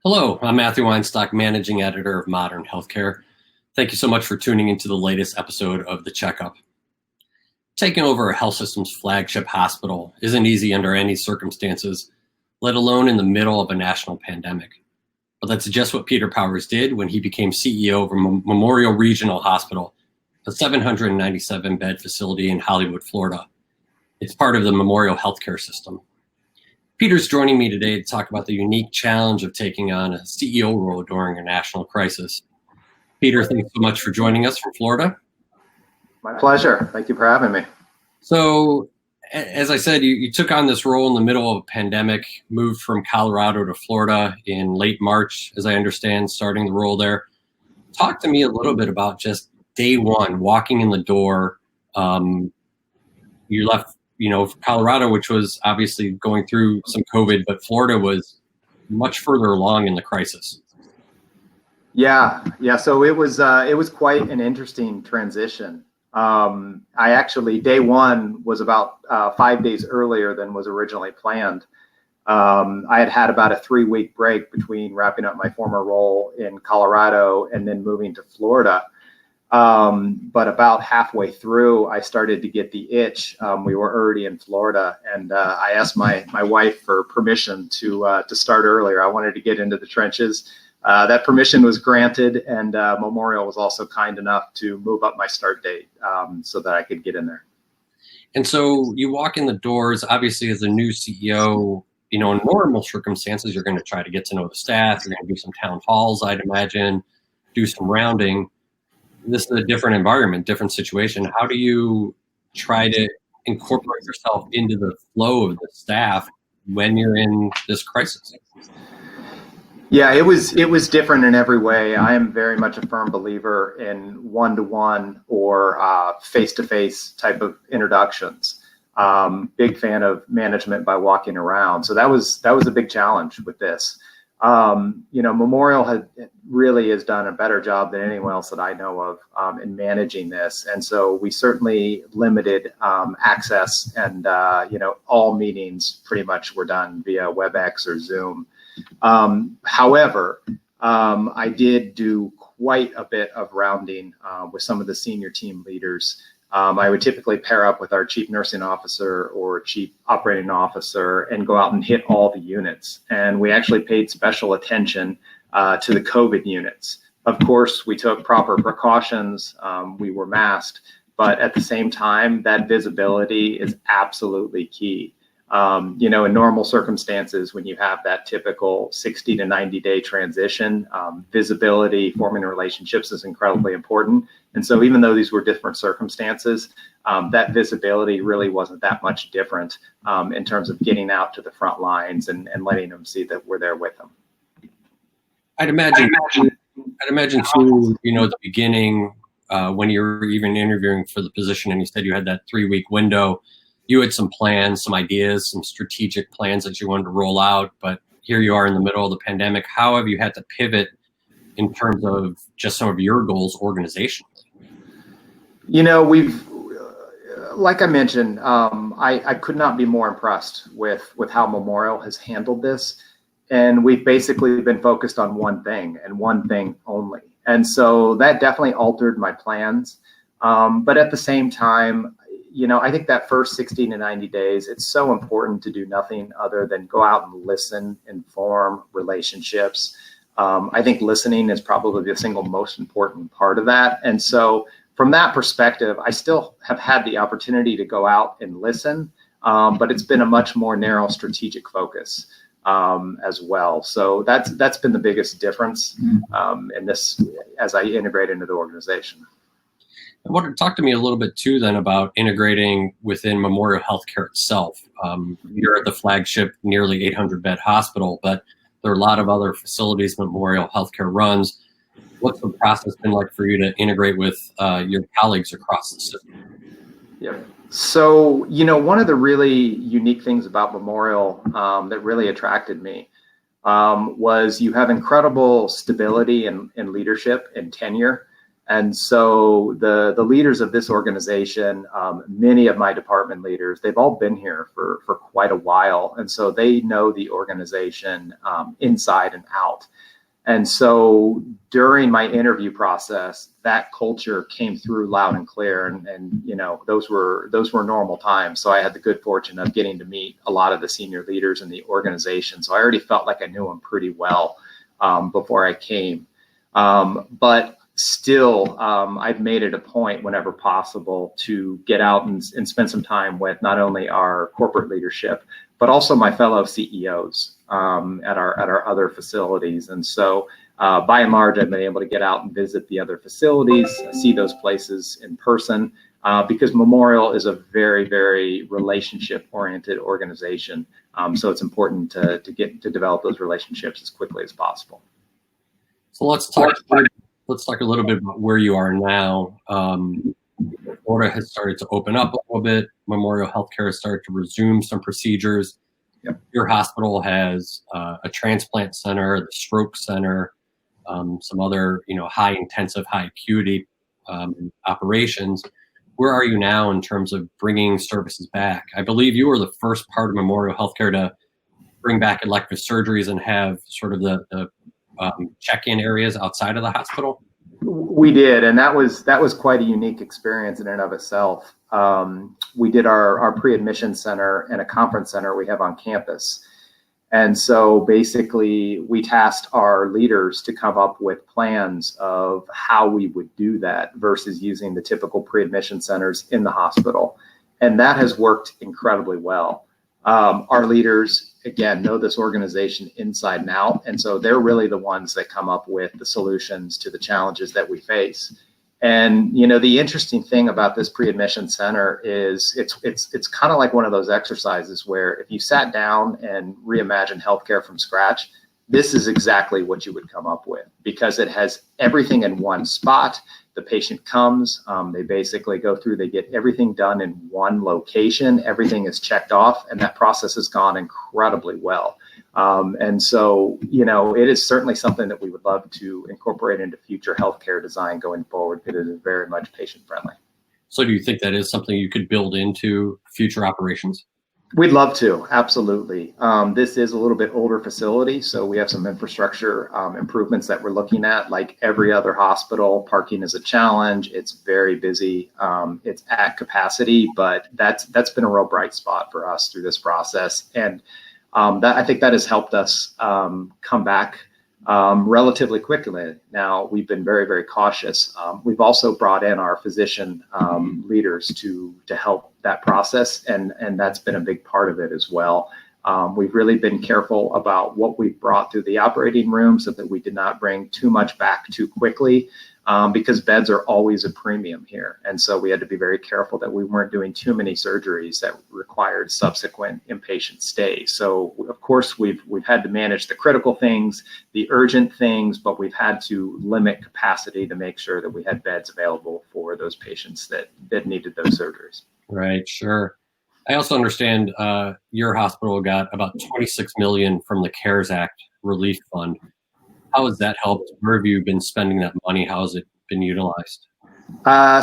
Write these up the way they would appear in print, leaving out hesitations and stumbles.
Hello, I'm Matthew Weinstock, Managing Editor of Modern Healthcare. Thank you so much for tuning into the latest episode of The Checkup. Taking over a health system's flagship hospital isn't easy under any circumstances, let alone in the middle of a national pandemic. But that's just what Peter Powers did when he became CEO of Memorial Regional Hospital, a 797-bed facility in Hollywood, Florida. It's part of the Memorial Healthcare system. Peter's joining me today to talk about the unique challenge of taking on a CEO role during a national crisis. Peter, thanks so much for joining us from Florida. My pleasure. Thank you for having me. So, as I said, you took on this role in the middle of a pandemic, moved from Colorado to Florida in late March, as I understand, starting the role there. Talk to me a little bit about just day one, walking in the door. You left Colorado, which was obviously going through some COVID, but Florida was much further along in the crisis. Yeah. So it was quite an interesting transition. Day one was about 5 days earlier than was originally planned. I had about a 3-week break between wrapping up my former role in Colorado and then moving to Florida. But about halfway through, I started to get the itch. We were already in Florida, and I asked my wife for permission to start earlier. I wanted to get into the trenches. That permission was granted, and Memorial was also kind enough to move up my start date so that I could get in there. And so you walk in the doors, obviously, as a new CEO. In normal circumstances, you're going to try to get to know the staff. You're going to do some town halls, I'd imagine, do some rounding. This is a different environment, different situation. How do you try to incorporate yourself into the flow of the staff when you're in this crisis? Yeah, it was different in every way. I am very much a firm believer in one-to-one or face-to-face type of introductions. Big fan of management by walking around. So that was a big challenge with this. Memorial really has done a better job than anyone else that I know of in managing this. And so we certainly limited access, and, all meetings pretty much were done via WebEx or Zoom. However, I did do quite a bit of rounding with some of the senior team leaders. I would typically pair up with our chief nursing officer or chief operating officer and go out and hit all the units. And we actually paid special attention to the COVID units. Of course, we took proper precautions. We were masked, but at the same time, that visibility is absolutely key. In normal circumstances, when you have that typical 60 to 90 day transition, visibility, forming relationships is incredibly important. And so even though these were different circumstances, that visibility really wasn't that much different in terms of getting out to the front lines and letting them see that we're there with them. I'd imagine too, at the beginning, when you were even interviewing for the position and you said you had that 3-week window, you had some plans, some ideas, some strategic plans that you wanted to roll out, but here you are in the middle of the pandemic. How have you had to pivot in terms of just some of your goals organizationally? We've, like I mentioned, I could not be more impressed with how Memorial has handled this. And we've basically been focused on one thing and one thing only. And so that definitely altered my plans. But at the same time, I think that first 60 to 90 days, it's so important to do nothing other than go out and listen and form relationships. I think listening is probably the single most important part of that. And so from that perspective, I still have had the opportunity to go out and listen, but it's been a much more narrow strategic focus as well. So that's been the biggest difference in this as I integrate into the organization. I want to talk to me a little bit too then about integrating within Memorial Healthcare itself. You're at the flagship nearly 800-bed hospital, but there are a lot of other facilities Memorial Healthcare runs. What's the process been like for you to integrate with your colleagues across the system? Yeah. So, one of the really unique things about Memorial that really attracted me was you have incredible stability and leadership and tenure. And so the leaders of this organization, many of my department leaders, they've all been here for quite a while. And so they know the organization inside and out. And so during my interview process, that culture came through loud and clear. And you know, those were normal times. So I had the good fortune of getting to meet a lot of the senior leaders in the organization. So I already felt like I knew them pretty well before I came. But still, I've made it a point whenever possible to get out and spend some time with not only our corporate leadership, but also my fellow CEOs at our other facilities. And so by and large, I've been able to get out and visit the other facilities, see those places in person, because Memorial is a very, very relationship-oriented organization. So it's important to develop those relationships as quickly as possible. So let's talk a little bit about where you are now. Florida has started to open up a little bit. Memorial Healthcare has started to resume some procedures. Yep. Your hospital has a transplant center, the stroke center, some other, high intensive, high acuity operations. Where are you now in terms of bringing services back? I believe you were the first part of Memorial Healthcare to bring back elective surgeries and have sort of the check-in areas outside of the hospital. We did, and that was quite a unique experience in and of itself. We did our pre-admission center and a conference center we have on campus. And so basically we tasked our leaders to come up with plans of how we would do that versus using the typical pre-admission centers in the hospital. And that has worked incredibly well. Our leaders, again, know this organization inside and out. And so they're really the ones that come up with the solutions to the challenges that we face. And, the interesting thing about this pre-admission center is it's kind of like one of those exercises where if you sat down and reimagined healthcare from scratch, this is exactly what you would come up with, because it has everything in one spot. The patient comes, they basically go through, they get everything done in one location, everything is checked off, and that process has gone incredibly well. And so, it is certainly something that we would love to incorporate into future healthcare design going forward, because it is very much patient friendly. So do you think that is something you could build into future operations? We'd love to, absolutely. This is a little bit older facility, so we have some infrastructure improvements that we're looking at. Like every other hospital, parking is a challenge. It's very busy. It's at capacity, but that's been a real bright spot for us through this process. And I think that has helped us come back relatively quickly. Now, we've been very, very cautious. We've also brought in our physician leaders to help that process, and that's been a big part of it as well. We've really been careful about what we brought through the operating room so that we did not bring too much back too quickly, because beds are always a premium here. And so we had to be very careful that we weren't doing too many surgeries that required subsequent inpatient stays. So of course we've had to manage the critical things, the urgent things, but we've had to limit capacity to make sure that we had beds available for those patients that needed those surgeries. Right, sure. I also understand your hospital got about $26 million from the CARES Act relief fund. How has that helped? Where have you been spending that money? How has it been utilized?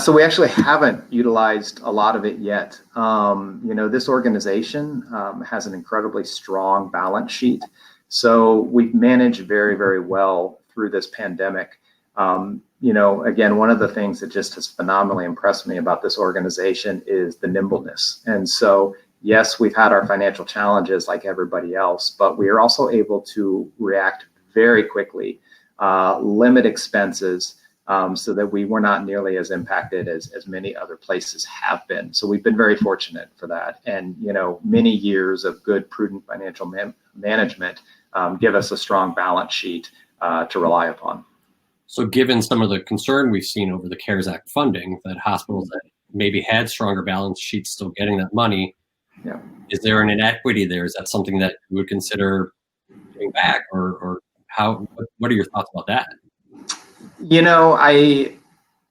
So we actually haven't utilized a lot of it yet. This organization has an incredibly strong balance sheet. So we've managed very, very well through this pandemic. Again, one of the things that just has phenomenally impressed me about this organization is the nimbleness. And so, yes, we've had our financial challenges like everybody else, but we are also able to react very quickly, limit expenses, so that we were not nearly as impacted as many other places have been. So we've been very fortunate for that. And, many years of good, prudent financial management give us a strong balance sheet to rely upon. So given some of the concern we've seen over the CARES Act funding, that hospitals that maybe had stronger balance sheets still getting that money, yeah. Is there an inequity there? Is that something that you would consider getting back, or how? What are your thoughts about that?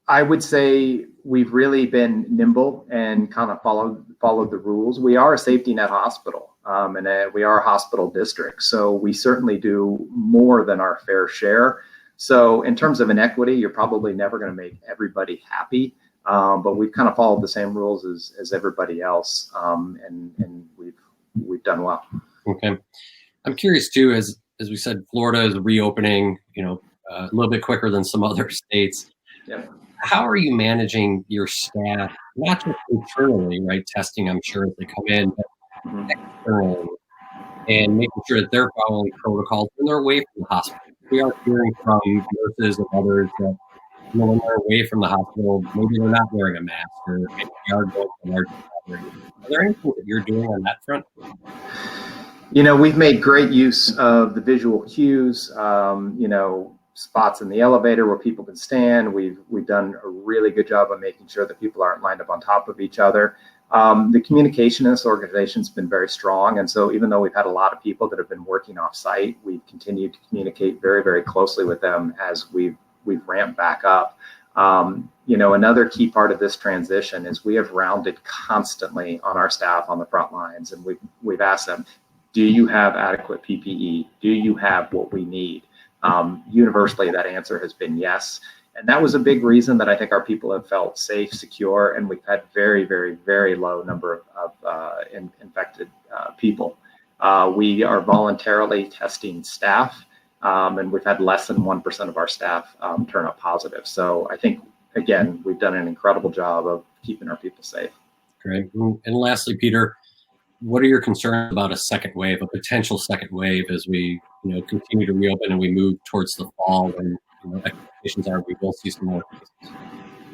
I would say we've really been nimble and kind of followed the rules. We are a safety net hospital, and we are a hospital district, so we certainly do more than our fair share. So in terms of inequity, you're probably never going to make everybody happy. But we've kind of followed the same rules as everybody else, and we've done well. Okay, I'm curious too, as we said, Florida is reopening, a little bit quicker than some other states. Yeah. How are you managing your staff, not just internally, right? Testing, I'm sure, as they come in, but externally, and making sure that they're following protocols when they're away from the hospital. We are hearing from nurses and others that when they're away from the hospital, maybe they're not wearing a mask, or maybe they are going to large gatherings. Are there anything that you're doing on that front? We've made great use of the visual cues, spots in the elevator where people can stand. We've done a really good job of making sure that people aren't lined up on top of each other. The communication in this organization has been very strong. And so even though we've had a lot of people that have been working off site, we've continued to communicate very, very closely with them as we've ramped back up. Another key part of this transition is we have rounded constantly on our staff on the front lines. And we've asked them, do you have adequate PPE? Do you have what we need? Universally, that answer has been yes. And that was a big reason that I think our people have felt safe, secure, and we've had very, very, very low number of infected people. We are voluntarily testing staff, and we've had less than 1% of our staff turn up positive. So I think, again, we've done an incredible job of keeping our people safe. Great. And lastly, Peter, what are your concerns about a second wave, a potential second wave, as we continue to reopen and we move towards the fall, and expectations are we will see some more cases?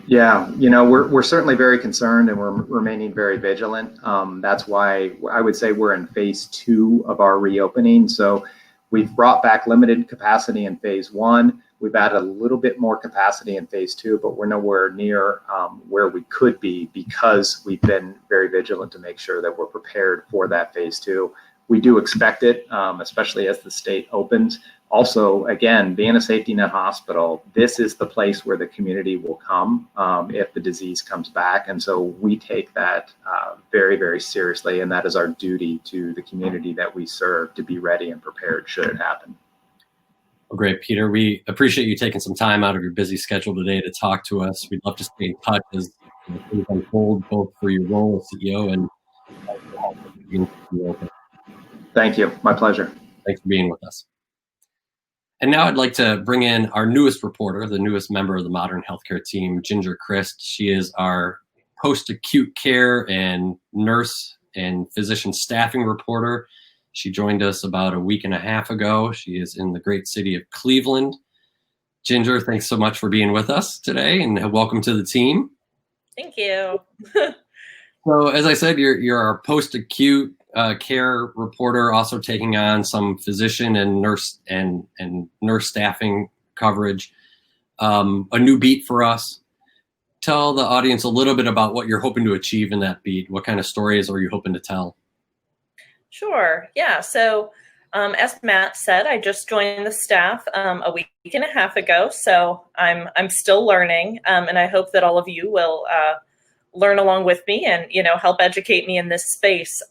Yeah, we're certainly very concerned, and we're remaining very vigilant. That's why I would say we're in phase 2 of our reopening. So we've brought back limited capacity in phase 1. We've added a little bit more capacity in phase 2, but we're nowhere near where we could be because we've been very vigilant to make sure that we're prepared for that phase 2. We do expect it, especially as the state opens. Also, again, being a safety net hospital, this is the place where the community will come if the disease comes back. And so we take that very, very seriously. And that is our duty to the community that we serve to be ready and prepared should it happen. Well, great, Peter. We appreciate you taking some time out of your busy schedule today to talk to us. We'd love to stay in touch as things unfold, both for your role as CEO and Thank you. My pleasure. Thanks for being with us. And now I'd like to bring in our newest reporter, the newest member of the Modern Healthcare team, Ginger Christ. She is our post-acute care and nurse and physician staffing reporter. She joined us about a week and a half ago. She is in the great city of Cleveland. Ginger, thanks so much for being with us today, and welcome to the team. Thank you. So, as I said, you're our post-acute care reporter, also taking on some physician and nurse and nurse staffing coverage. A new beat for us. Tell the audience a little bit about what you're hoping to achieve in that beat. What kind of stories are you hoping to tell? Sure. Yeah. So, as Matt said, I just joined the staff a week and a half ago. So I'm still learning, and I hope that all of you will learn along with me and help educate me in this space.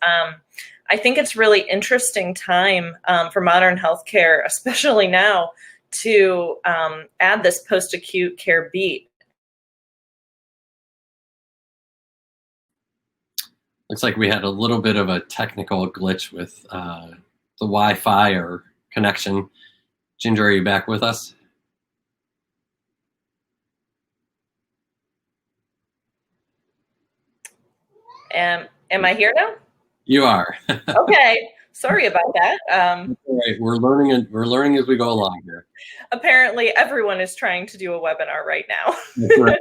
I think it's really interesting time for modern healthcare, especially now, to add this post-acute care beat. Looks like we had a little bit of a technical glitch with the Wi-Fi or connection. Ginger, are you back with us? Am I here now? You are. Okay. Sorry about that. All right. We're learning as we go along here. Apparently, everyone is trying to do a webinar right now. That's right.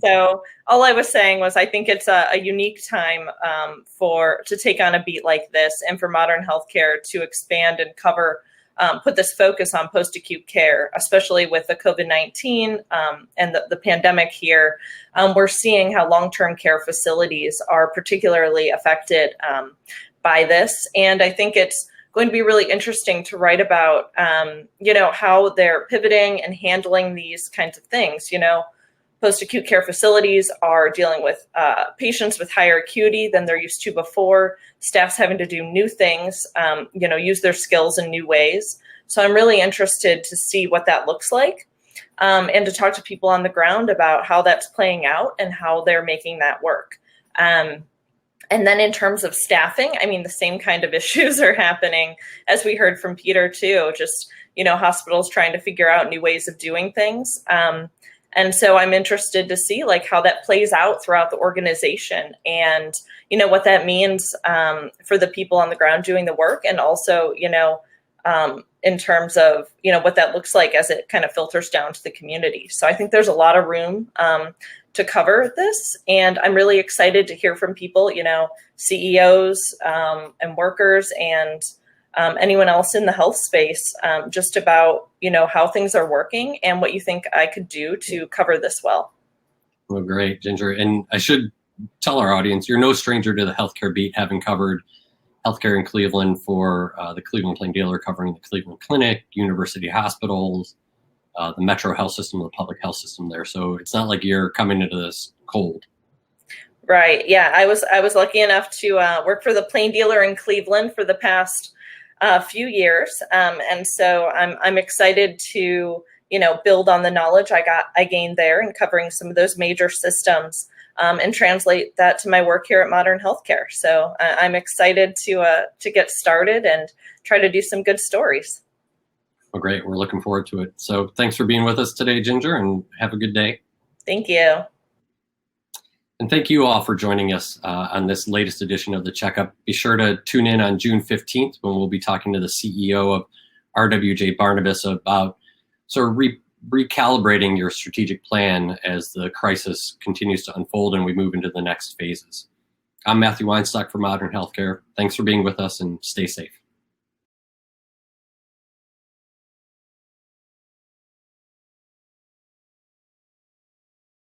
So all I was saying was I think it's a unique time to take on a beat like this, and for modern healthcare to expand and cover, put this focus on post-acute care, especially with the COVID-19 and the pandemic here. We're seeing how long-term care facilities are particularly affected by this. And I think it's going to be really interesting to write about, how they're pivoting and handling these kinds of things. Post-acute care facilities are dealing with patients with higher acuity than they're used to before. Staff's having to do new things, use their skills in new ways. So I'm really interested to see what that looks like, and to talk to people on the ground about how that's playing out and how they're making that work. And then in terms of staffing, I mean, the same kind of issues are happening, as we heard from Peter too, just, hospitals trying to figure out new ways of doing things. And so I'm interested to see like how that plays out throughout the organization, and, what that means for the people on the ground doing the work, and also, in terms of, what that looks like as it kind of filters down to the community. So I think there's a lot of room to cover this. And I'm really excited to hear from people, CEOs and workers and anyone else in the health space, just about, how things are working and what you think I could do to cover this well. Well, great, Ginger. And I should tell our audience, you're no stranger to the healthcare beat, having covered healthcare in Cleveland for the Cleveland Plain Dealer, covering the Cleveland Clinic, university hospitals, the Metro health system, the public health system there. So it's not like you're coming into this cold. Right. Yeah. I was lucky enough to work for the Plain Dealer in Cleveland for the past few years. And so I'm excited to, build on the knowledge I gained there in covering some of those major systems, and translate that to my work here at Modern Healthcare. So I'm excited to get started and try to do some good stories. Well, great. We're looking forward to it. So thanks for being with us today, Ginger, and have a good day. Thank you. And thank you all for joining us on this latest edition of The Checkup. Be sure to tune in on June 15th when we'll be talking to the CEO of RWJ Barnabas about sort of recalibrating your strategic plan as the crisis continues to unfold and we move into the next phases. I'm Matthew Weinstock for Modern Healthcare. Thanks for being with us, and stay safe.